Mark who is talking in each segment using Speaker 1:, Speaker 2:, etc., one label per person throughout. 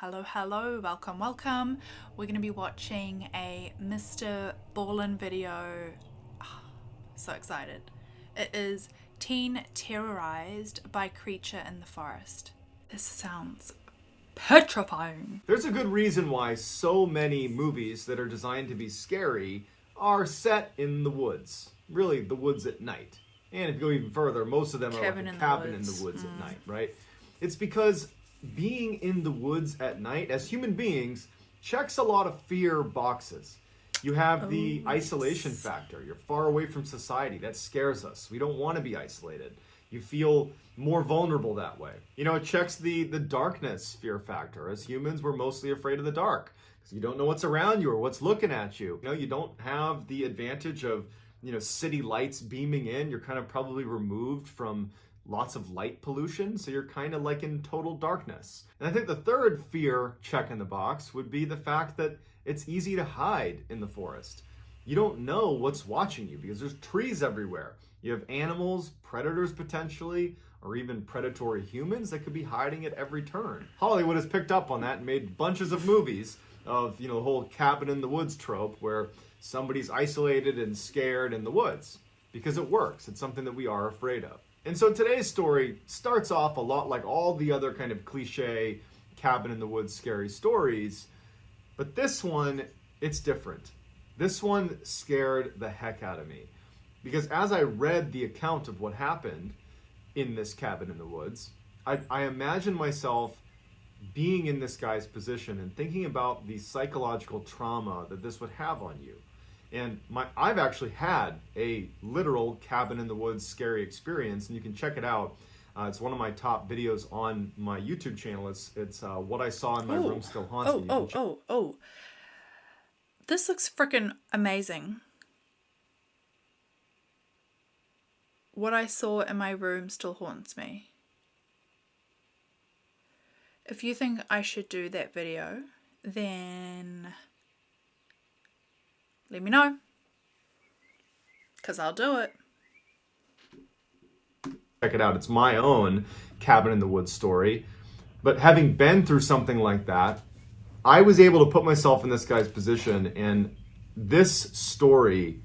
Speaker 1: Hello, welcome. We're going to be watching a MrBallen video. So excited. It is Teen Terrorized by Creature in the Forest. This sounds petrifying.
Speaker 2: There's a good reason why so many movies that are designed to be scary are set in the woods. Really, the woods at night. And if you go even further, most of them are like a cabin in the woods at night, right? It's because being in the woods at night, as human beings, checks a lot of fear boxes. You have the isolation factor. You're far away from society. That scares us. We don't want to be isolated. You feel more vulnerable that way. You know, it checks the darkness fear factor. As humans, we're mostly afraid of the dark because you don't know what's around you or what's looking at you. You know, you don't have the advantage of, city lights beaming in. You're kind of probably removed from lots of light pollution, so you're kind of like in total darkness. And I think the third fear check in the box would be the fact that it's easy to hide in the forest. You don't know what's watching you because there's trees everywhere. You have animals, predators potentially, or even predatory humans that could be hiding at every turn. Hollywood has picked up on that and made bunches of movies of, the whole cabin in the woods trope where somebody's isolated and scared in the woods because it works. It's something that we are afraid of. And so today's story starts off a lot like all the other kind of cliche cabin in the woods scary stories, but this one, it's different. This one scared the heck out of me because as I read the account of what happened in this cabin in the woods, I imagined myself being in this guy's position and thinking about the psychological trauma that this would have on you. And I've actually had a literal cabin in the woods scary experience, and you can check it out. It's one of my top videos on my YouTube channel. It's What I Saw in My Room Still Haunts Me.
Speaker 1: This looks freaking amazing. What I saw in my room still haunts me. If you think I should do that video, then let me know, because I'll do it.
Speaker 2: Check it out. It's my own cabin in the woods story. But having been through something like that, I was able to put myself in this guy's position, and this story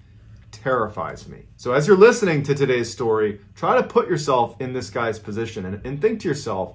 Speaker 2: terrifies me. So as you're listening to today's story, try to put yourself in this guy's position and think to yourself,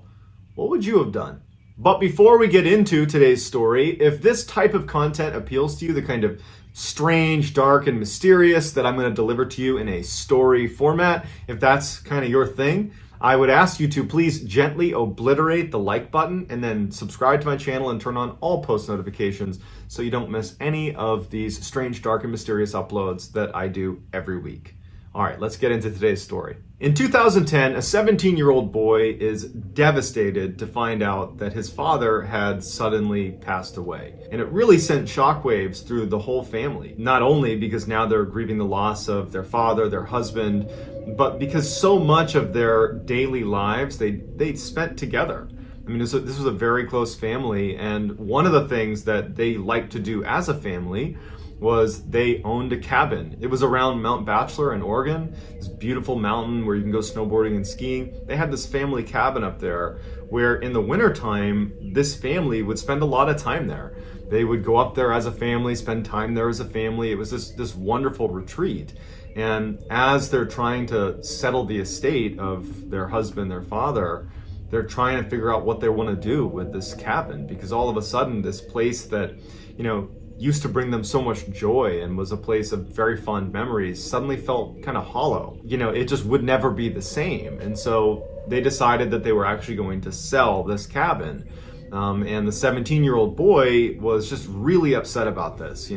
Speaker 2: what would you have done? But before we get into today's story, if this type of content appeals to you, the kind of strange, dark, and mysterious that I'm going to deliver to you in a story format, if that's kind of your thing, I would ask you to please gently obliterate the like button and then subscribe to my channel and turn on all post notifications so you don't miss any of these strange, dark, and mysterious uploads that I do every week. All right, let's get into today's story. In 2010, a 17-year-old boy is devastated to find out that his father had suddenly passed away. And it really sent shockwaves through the whole family. Not only because now they're grieving the loss of their father, their husband, but because so much of their daily lives they spent together. I mean, this was a very close family, and one of the things that they liked to do as a family was they owned a cabin. It was around Mount Bachelor in Oregon, this beautiful mountain where you can go snowboarding and skiing. They had this family cabin up there where in the wintertime, this family would spend a lot of time there. They would go up there as a family, spend time there as a family. It was this wonderful retreat. And as they're trying to settle the estate of their husband, their father, they're trying to figure out what they want to do with this cabin, because all of a sudden this place that, used to bring them so much joy and was a place of very fond memories suddenly felt kind of hollow. It just would never be the same. And so they decided that they were actually going to sell this cabin. And the 17-year-old boy was just really upset about this. He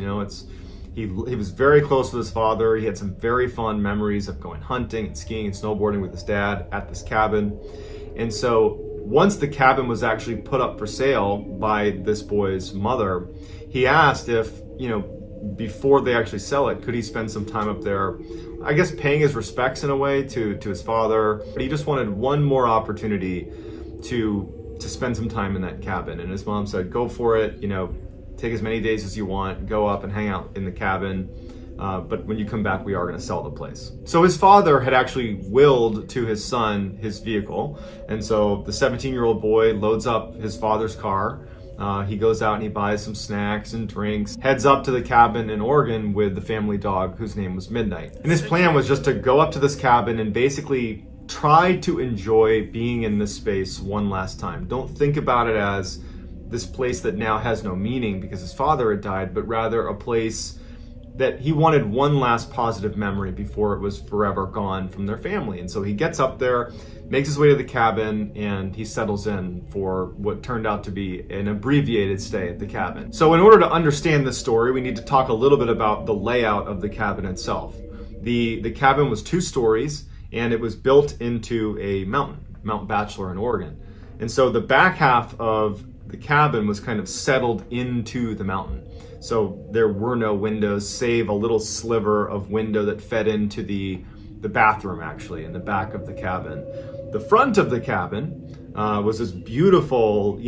Speaker 2: was very close with his father. He had some very fond memories of going hunting and skiing and snowboarding with his dad at this cabin. And so once the cabin was actually put up for sale by this boy's mother, he asked if, before they actually sell it, could he spend some time up there, I guess paying his respects in a way to his father. But he just wanted one more opportunity to spend some time in that cabin. And his mom said, go for it, take as many days as you want, go up and hang out in the cabin. But when you come back, we are going to sell the place. So his father had actually willed to his son his vehicle. And so the 17-year-old boy loads up his father's car He goes out and he buys some snacks and drinks, heads up to the cabin in Oregon with the family dog whose name was Midnight. And his plan was just to go up to this cabin and basically try to enjoy being in this space one last time. Don't think about it as this place that now has no meaning because his father had died, but rather a place that he wanted one last positive memory before it was forever gone from their family. And so he gets up there, makes his way to the cabin, and he settles in for what turned out to be an abbreviated stay at the cabin. So in order to understand this story, we need to talk a little bit about the layout of the cabin itself. The cabin was 2 stories, and it was built into a mountain, Mount Bachelor in Oregon. And so the back half of the cabin was kind of settled into the mountain. So there were no windows, save a little sliver of window that fed into the bathroom, actually, in the back of the cabin. The front of the cabin was this beautiful,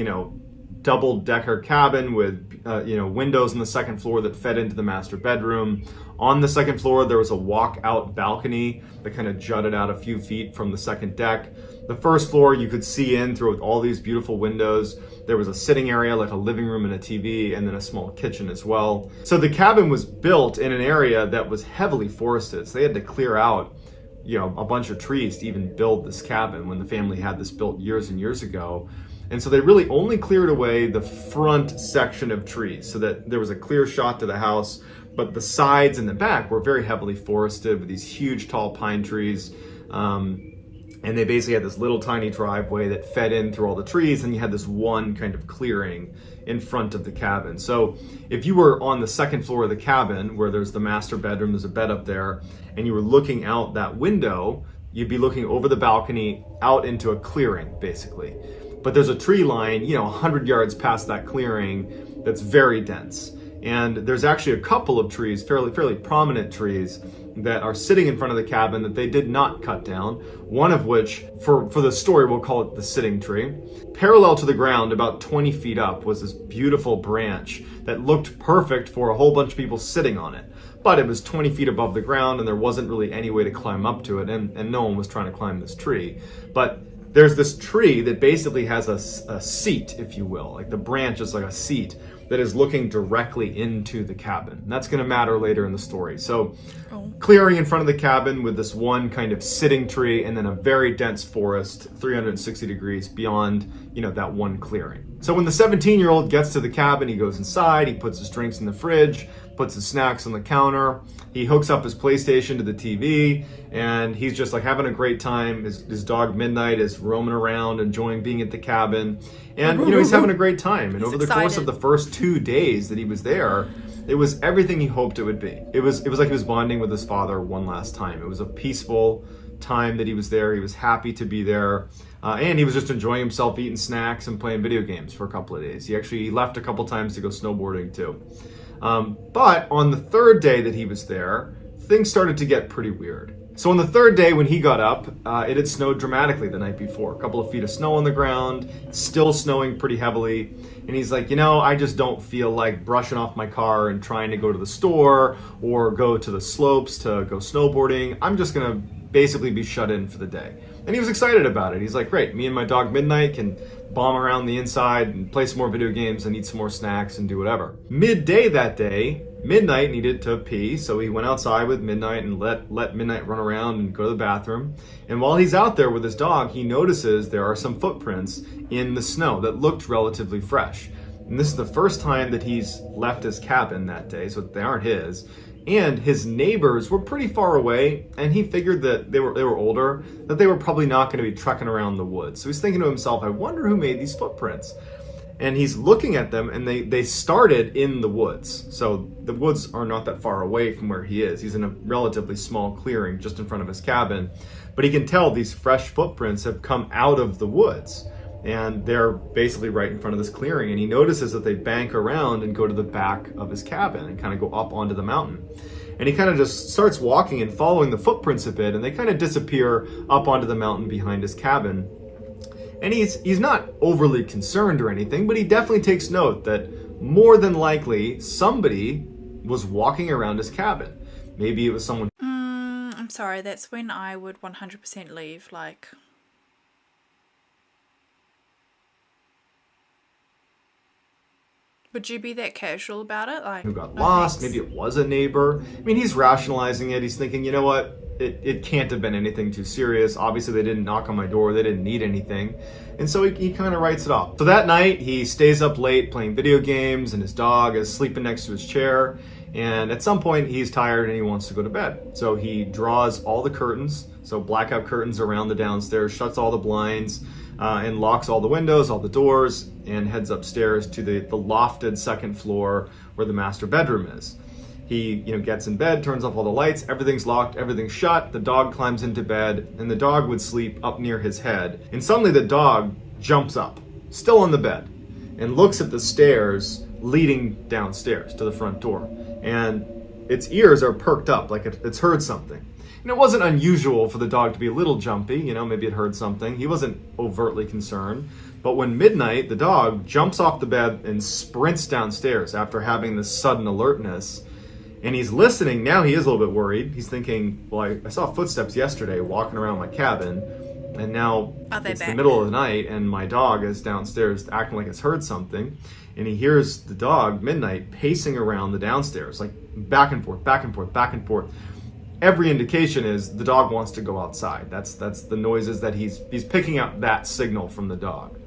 Speaker 2: double-decker cabin with, windows on the second floor that fed into the master bedroom. On the second floor, there was a walk-out balcony that kind of jutted out a few feet from the second deck. The first floor, you could see in through all these beautiful windows. There was a sitting area, like a living room and a TV, and then a small kitchen as well. So the cabin was built in an area that was heavily forested. So they had to clear out, a bunch of trees to even build this cabin when the family had this built years and years ago. And so they really only cleared away the front section of trees so that there was a clear shot to the house, but the sides and the back were very heavily forested with these huge tall pine trees. And they basically had this little tiny driveway that fed in through all the trees, and you had this one kind of clearing in front of the cabin. So if you were on the second floor of the cabin, where there's the master bedroom, there's a bed up there, and you were looking out that window, you'd be looking over the balcony out into a clearing, basically. But there's a tree line, 100 yards past that clearing that's very dense. And there's actually a couple of trees, fairly prominent trees, that are sitting in front of the cabin that they did not cut down. One of which, for the story, we'll call it the sitting tree. Parallel to the ground, about 20 feet up, was this beautiful branch that looked perfect for a whole bunch of people sitting on it. But it was 20 feet above the ground, and there wasn't really any way to climb up to it, and no one was trying to climb this tree. But there's this tree that basically has a seat, if you will. Like the branch is like a seat that is looking directly into the cabin. And that's going to matter later in the story. So clearing in front of the cabin with this one kind of sitting tree, and then a very dense forest 360 degrees beyond, that one clearing. So when the 17-year-old gets to the cabin, he goes inside, he puts his drinks in the fridge, puts his snacks on the counter, he hooks up his PlayStation to the TV, and he's just like having a great time. His dog Midnight is roaming around, enjoying being at the cabin, and he's having a great time. And over the course of the first 2 days that he was there, it was everything he hoped it would be. It was like he was bonding with his father one last time. It was a peaceful time that he was there. He was happy to be there. And he was just enjoying himself, eating snacks and playing video games for a couple of days. He actually left a couple times to go snowboarding too. But on the 3rd day that he was there, things started to get pretty weird. So on the 3rd day when he got up, it had snowed dramatically the night before. A couple of feet of snow on the ground, still snowing pretty heavily. And he's like, I just don't feel like brushing off my car and trying to go to the store or go to the slopes to go snowboarding. I'm just going to basically be shut in for the day. And he was excited about it. He's like, great, me and my dog Midnight can bomb around the inside and play some more video games and eat some more snacks and do whatever. Midday that day, Midnight needed to pee, so he went outside with Midnight and let Midnight run around and go to the bathroom. And while he's out there with his dog, he notices there are some footprints in the snow that looked relatively fresh. And this is the first time that he's left his cabin that day, so they aren't his. And his neighbors were pretty far away, and he figured that they were older, that they were probably not going to be trekking around the woods. So he's thinking to himself, I wonder who made these footprints. And he's looking at them, and they started in the woods. So the woods are not that far away from where he is. He's in a relatively small clearing just in front of his cabin. But he can tell these fresh footprints have come out of the woods. And they're basically right in front of this clearing. And he notices that they bank around and go to the back of his cabin and kind of go up onto the mountain. And he kind of just starts walking and following the footprints a bit, and they kind of disappear up onto the mountain behind his cabin. And he's not overly concerned or anything, but he definitely takes note that more than likely somebody was walking around his cabin. Maybe it was someone.
Speaker 1: I'm sorry, that's when I would 100% leave, like... Would you be that casual about it? Like,
Speaker 2: who got
Speaker 1: no
Speaker 2: lost.
Speaker 1: thanks.
Speaker 2: Maybe it was a neighbor. I mean, he's rationalizing it. He's thinking, you know what? It can't have been anything too serious. Obviously, they didn't knock on my door. They didn't need anything. And so he kind of writes it off. So that night, he stays up late playing video games, and his dog is sleeping next to his chair. And at some point, he's tired and he wants to go to bed. So he draws all the curtains, so blackout curtains around the downstairs, shuts all the blinds, and locks all the windows, all the doors, and heads upstairs to the lofted second floor where the master bedroom is. He, gets in bed, turns off all the lights, everything's locked, everything's shut. The dog climbs into bed, and the dog would sleep up near his head. And suddenly the dog jumps up, still on the bed, and looks at the stairs leading downstairs to the front door. And its ears are perked up, like it's heard something. And it wasn't unusual for the dog to be a little jumpy, maybe it heard something. He wasn't overtly concerned. But when midnight, the dog jumps off the bed and sprints downstairs after having this sudden alertness. And he's listening. Now he is a little bit worried. He's thinking, well, I saw footsteps yesterday walking around my cabin, and now it's the middle of the night, and my dog is downstairs acting like it's heard something. And he hears the dog, Midnight, pacing around the downstairs, like back and forth, back and forth, back and forth. Every indication is the dog wants to go outside. That's the noises that he's picking up that signal from the dog.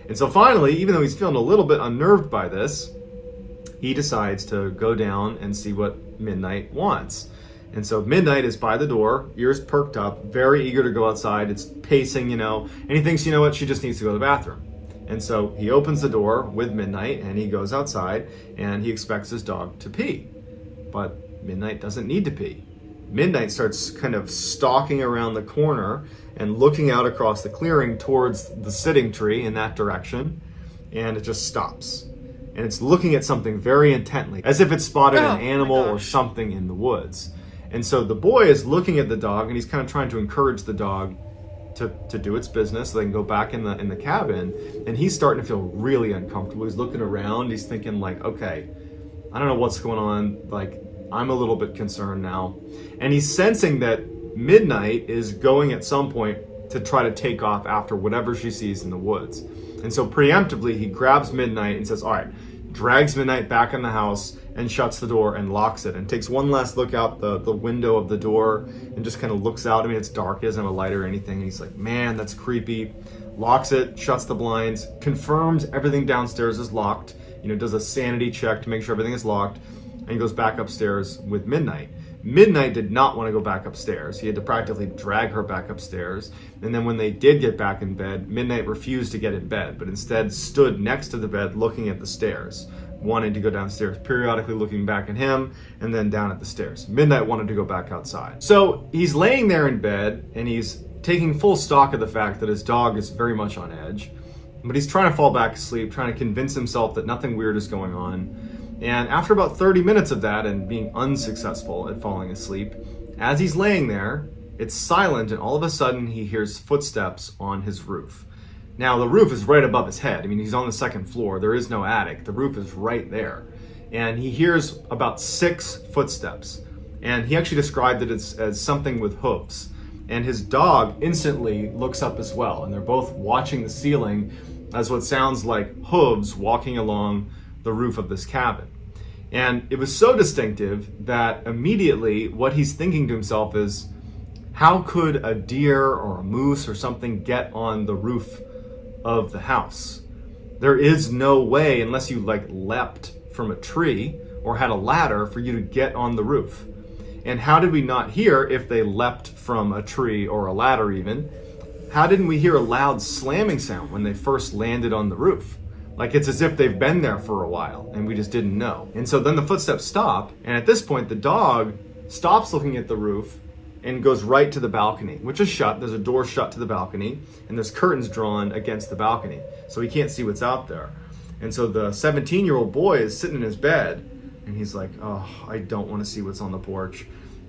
Speaker 2: And so finally, even though he's feeling a little bit unnerved by this, he decides to go down and see what Midnight wants. And so Midnight is by the door, ears perked up, very eager to go outside. It's pacing, and he thinks, you know what, she just needs to go to the bathroom. And so he opens the door with Midnight and he goes outside and he expects his dog to pee. But Midnight doesn't need to pee. Midnight starts kind of stalking around the corner and looking out across the clearing towards the sitting tree in that direction, and it just stops. And it's looking at something very intently, as if it spotted an animal or something in the woods. And so the boy is looking at the dog, and he's kind of trying to encourage the dog to do its business so they can go back in the cabin. And he's starting to feel really uncomfortable. He's looking around. He's thinking like, okay, I don't know what's going on. Like, I'm a little bit concerned now. And he's sensing that Midnight is going at some point to try to take off after whatever she sees in the woods. And so preemptively, he grabs Midnight and says, all right, drags Midnight back in the house and shuts the door and locks it and takes one last look out the window of the door and just kind of looks out. I mean, it's dark, he doesn't have a light or anything. And he's like, man, that's creepy. Locks it, shuts the blinds, confirms everything downstairs is locked, does a sanity check to make sure everything is locked, and he goes back upstairs with Midnight. Midnight did not want to go back upstairs. He had to practically drag her back upstairs. And then when they did get back in bed, Midnight refused to get in bed, but instead stood next to the bed looking at the stairs, wanting to go downstairs, periodically looking back at him and then down at the stairs. Midnight wanted to go back outside. So he's laying there in bed and he's taking full stock of the fact that his dog is very much on edge, but he's trying to fall back asleep, trying to convince himself that nothing weird is going on. And after about 30 minutes of that and being unsuccessful at falling asleep, as he's laying there, it's silent, and all of a sudden he hears footsteps on his roof. Now, the roof is right above his head. I mean, he's on the second floor. There is no attic. The roof is right there. And he hears about 6 footsteps. And he actually described it as something with hooves. And his dog instantly looks up as well. And they're both watching the ceiling as what sounds like hooves walking along the roof of this cabin. And it was so distinctive that immediately what he's thinking to himself is, how could a deer or a moose or something get on the roof of the house? There is no way, unless you leapt from a tree or had a ladder, for you to get on the roof. And how did we not hear, if they leapt from a tree or a ladder even, how didn't we hear a loud slamming sound when they first landed on the roof? Like, it's as if they've been there for a while and we just didn't know. And so then the footsteps stop, and at this point the dog stops looking at the roof and goes right to the balcony, which is shut. There's a door shut to the balcony, and there's curtains drawn against the balcony, so he can't see what's out there. And so the 17-year-old boy is sitting in his bed, and he's like, oh, I don't want to see what's on the porch.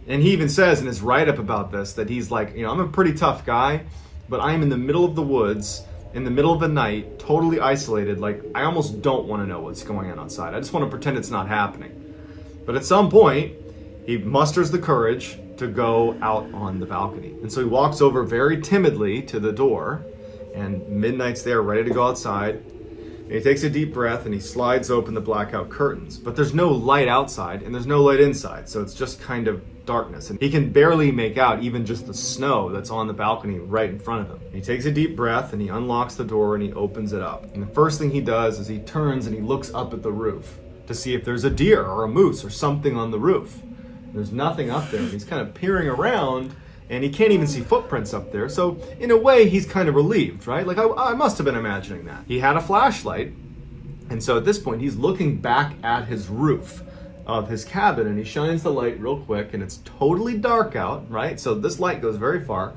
Speaker 2: And he even says in his write-up about this that he's like, I'm a pretty tough guy, but I am in the middle of the woods, in the middle of the night, totally isolated. Like, I almost don't want to know what's going on outside. I just want to pretend it's not happening. But at some point, he musters the courage to go out on the balcony. And so he walks over very timidly to the door, and Midnight's there ready to go outside. And he takes a deep breath and he slides open the blackout curtains. But there's no light outside and there's no light inside, so it's just kind of darkness. And he can barely make out even just the snow that's on the balcony right in front of him. And he takes a deep breath and he unlocks the door and he opens it up. And the first thing he does is he turns and he looks up at the roof to see if there's a deer or a moose or something on the roof. There's nothing up there. And he's kind of peering around and he can't even see footprints up there. So in a way, he's kind of relieved, right? Like I must have been imagining that. He had a flashlight. And so at this point, he's looking back at his roof of his cabin and he shines the light real quick and it's totally dark out, right? So this light goes very far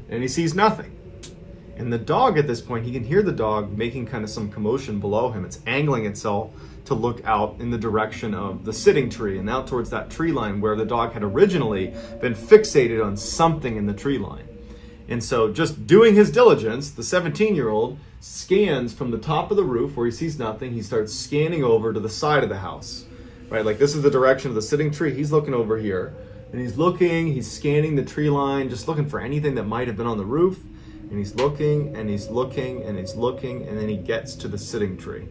Speaker 2: and he sees nothing. And the dog at this point, he can hear the dog making kind of some commotion below him. It's angling itself to look out in the direction of the sitting tree and out towards that tree line where the dog had originally been fixated on something in the tree line. And so just doing his diligence, the 17-year-old scans from the top of the roof where he sees nothing. He starts scanning over to the side of the house, right? Like this is the direction of the sitting tree. He's looking over here and he's scanning the tree line, just looking for anything that might have been on the roof. And he's looking and he's looking and he's looking, and then he gets to the sitting tree.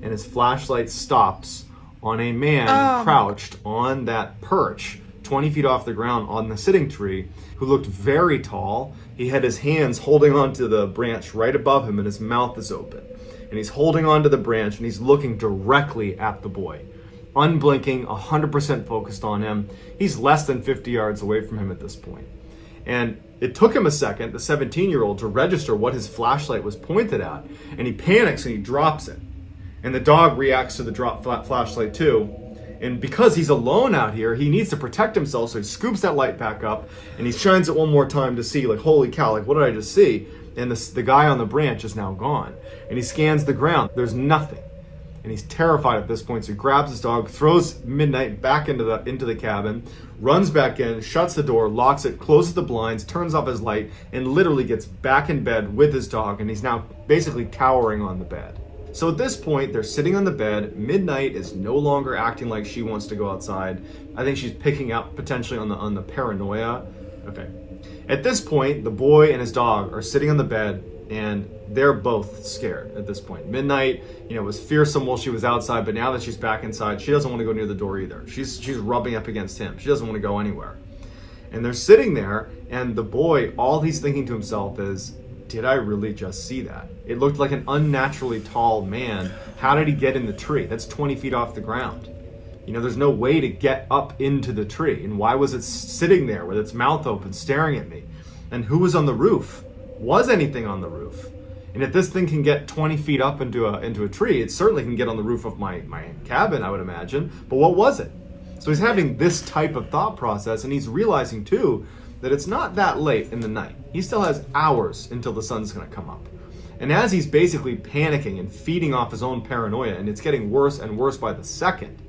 Speaker 2: And his flashlight stops on a man crouched on that perch 20 feet off the ground on the sitting tree, who looked very tall. He had his hands holding onto the branch right above him and his mouth is open. And he's holding onto the branch and he's looking directly at the boy. Unblinking, 100% focused on him. He's less than 50 yards away from him at this point. And it took him a second, the 17-year-old, to register what his flashlight was pointed at. And he panics and he drops it. And the dog reacts to the drop flashlight too. And because he's alone out here, he needs to protect himself, so he scoops that light back up and he shines it one more time to see, like, holy cow, like, what did I just see? And the guy on the branch is now gone. And he scans the ground. There's nothing. And he's terrified at this point, so he grabs his dog, throws Midnight back into the cabin, runs back in, shuts the door, locks it, closes the blinds, turns off his light, and literally gets back in bed with his dog, and he's now basically cowering on the bed. So at this point, they're sitting on the bed. Midnight is no longer acting like she wants to go outside. I think she's picking up potentially on the paranoia. Okay. At this point, the boy and his dog are sitting on the bed, and they're both scared at this point. Midnight, was fearsome while she was outside, but now that she's back inside, she doesn't want to go near the door either. She's rubbing up against him. She doesn't want to go anywhere. And they're sitting there, and the boy, all he's thinking to himself is, did I really just see that? It looked like an unnaturally tall man. How did he get in the tree? That's 20 feet off the ground. There's no way to get up into the tree. And why was it sitting there with its mouth open, staring at me? And who was on the roof? Was anything on the roof? And if this thing can get 20 feet up into a tree, it certainly can get on the roof of my cabin, I would imagine. But what was it? So he's having this type of thought process, and he's realizing too that it's not that late in the night. He still has hours until the sun's going to come up. And as he's basically panicking and feeding off his own paranoia, and it's getting worse and worse by the second,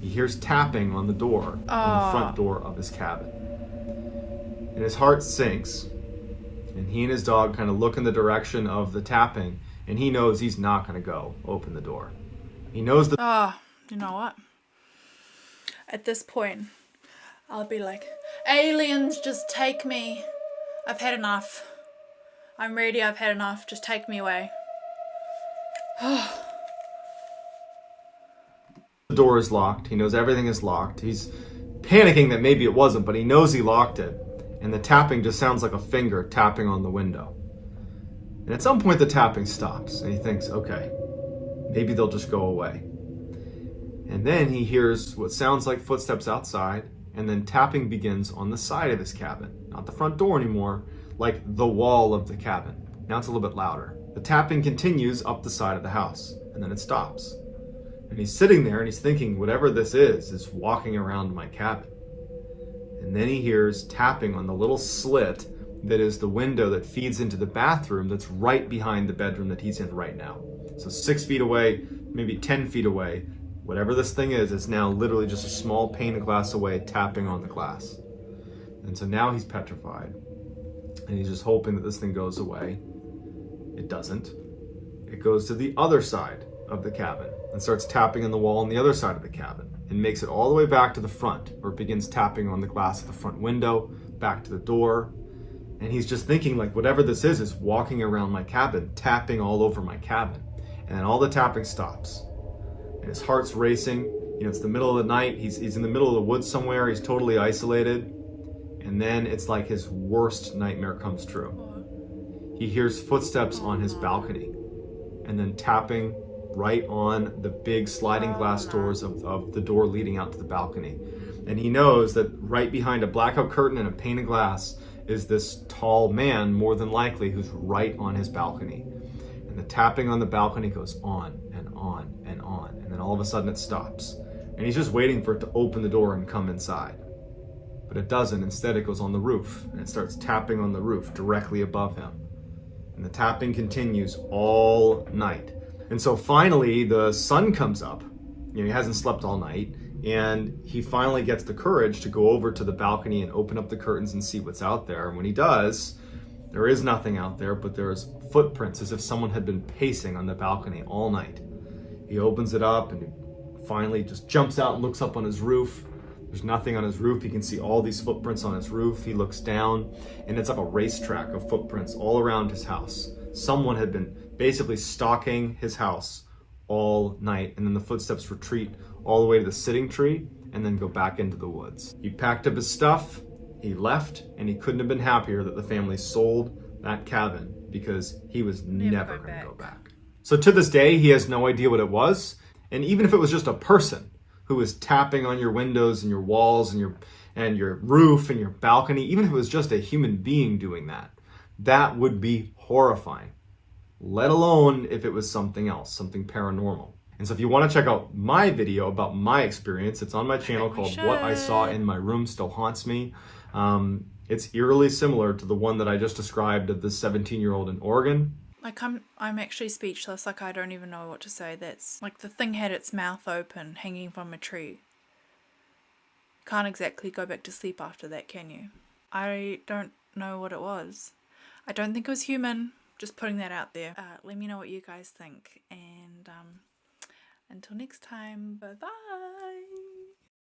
Speaker 2: he hears tapping on the door, on the front door of his cabin. And his heart sinks. And he and his dog kind of look in the direction of the tapping, and he knows he's not going to go open the door. He knows that...
Speaker 1: you know what? At this point, I'll be like, aliens, just take me. I've had enough. I'm ready, I've had enough. Just take me away.
Speaker 2: The door is locked. He knows everything is locked. He's panicking that maybe it wasn't, but he knows he locked it. And the tapping just sounds like a finger tapping on the window. And at some point the tapping stops and he thinks, okay, maybe they'll just go away. And then he hears what sounds like footsteps outside, and then tapping begins on the side of his cabin. Not the front door anymore, like the wall of the cabin. Now it's a little bit louder. The tapping continues up the side of the house, and then it stops. And he's sitting there and he's thinking, whatever this is walking around my cabin. And then he hears tapping on the little slit that is the window that feeds into the bathroom that's right behind the bedroom that he's in right now. So 6 feet away, maybe 10 feet away, whatever this thing is, it's now literally just a small pane of glass away, tapping on the glass. And so now he's petrified. And he's just hoping that this thing goes away. It doesn't. It goes to the other side of the cabin and starts tapping on the wall on the other side of the cabin, and makes it all the way back to the front, where it begins tapping on the glass of the front window, back to the door. And he's just thinking, like, whatever this is walking around my cabin, tapping all over my cabin. and then all the tapping stops. And his heart's racing. You know, it's the middle of the night. He's in the middle of the woods somewhere. He's totally isolated. And then it's like his worst nightmare comes true. He hears footsteps on his balcony, and then tapping right on the big sliding glass doors of the door leading out to the balcony. And he knows that right behind a blackout curtain and a pane of glass is this tall man, more than likely, who's right on his balcony. And the tapping on the balcony goes on and on and on. And then all of a sudden it stops. And he's just waiting for it to open the door and come inside. But it doesn't. Instead, it goes on the roof, and it starts tapping on the roof directly above him. And the tapping continues all night. And so finally, the sun comes up. You know, he hasn't slept all night, and he finally gets the courage to go over to the balcony and open up the curtains and see what's out there. And when he does, there is nothing out there, but there's footprints as if someone had been pacing on the balcony all night. He opens it up and he finally just jumps out and looks up on his roof. There's nothing on his roof. He can see all these footprints on his roof. He looks down, and it's like a racetrack of footprints all around his house. Someone had been basically stalking his house all night, and then the footsteps retreat all the way to the sitting tree and then go back into the woods. He packed up his stuff, he left, and he couldn't have been happier that the family sold that cabin, because he was never going to go back. So to this day, he has no idea what it was, and even if it was just a person who was tapping on your windows and your walls and your roof and your balcony, even if it was just a human being doing that, that would be horrifying. Let alone if it was something else, something paranormal. And so if you want to check out my video about my experience, it's on my channel called What I Saw in My Room Still Haunts Me. It's eerily similar to the one that I just described of the 17-year-old in Oregon.
Speaker 1: Like, I'm actually speechless. Like, I don't even know what to say. That's like the thing had its mouth open, hanging from a tree. Can't exactly go back to sleep after that, can you? I don't know what it was. I don't think it was human. Just putting that out there. Let me know what you guys think. And until next time, bye-bye.